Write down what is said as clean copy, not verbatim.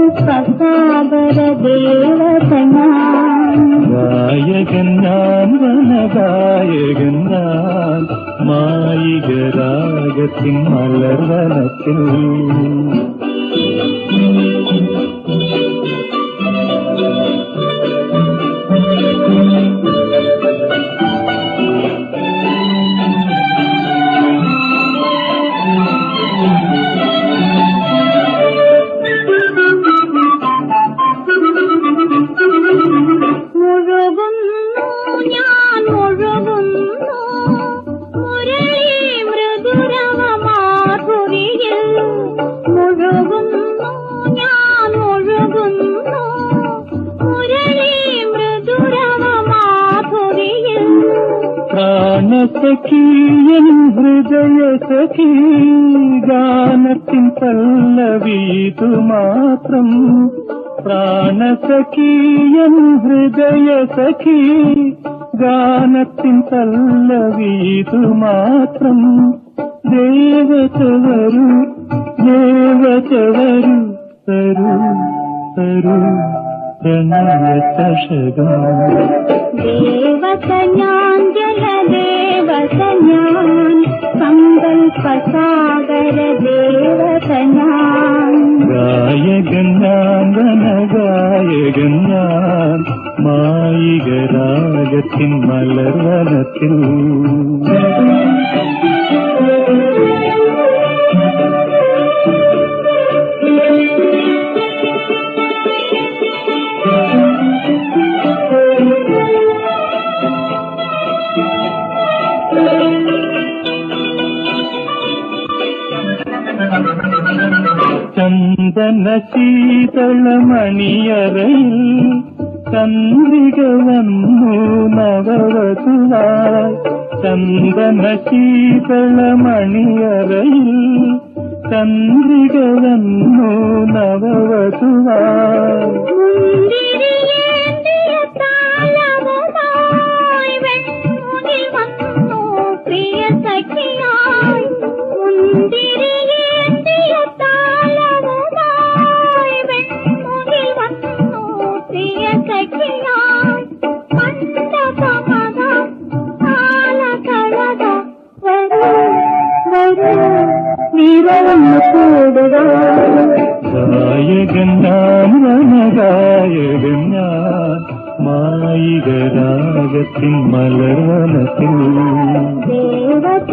സങ്കൽപ്പസാഗര ദേവതനാം ഗായകൻ ഞാൻ വനഗായകൻ ഞാൻ മായികരാഗത്തിൻ മലർവനത്തിൽ പ്രാണസഖീയൻ ഹൃദയ സഖീ ഗാനത്തിൻ പല്ലവീതു മാത്രം പ്രാണസഖീയൻ ഹൃദയ സഖീ ഗാനത്തിൻ പല്ലവീതു മാത്രം ദേവത വരൂ ദേവത വരൂ തരൂ തരൂ പ്രണയചഷകം ദേവത ഞാൻ ജലദേവത ഞാൻ സങ്കൽപ്പസാഗര ദേവത ഞാൻ ഗായകൻ ഞാൻ വനഗായകൻ ഞാൻ മായികരാഗത്തിൻ മലർവനത്തിൽ ചന്ദന ശീതളമണിയറയിൽ ചന്ദ്രിക വന്നു നവവധുവായി ചന്ദന ശീതളമണിയറയിൽ ചന്ദ്രിക വന്നു നവവധുവായി ഗായകൻ ഞാൻ വനഗായകൻ ഞാൻ മായികരാഗത്തിൻ മലർവനത്തിൽ ദേവത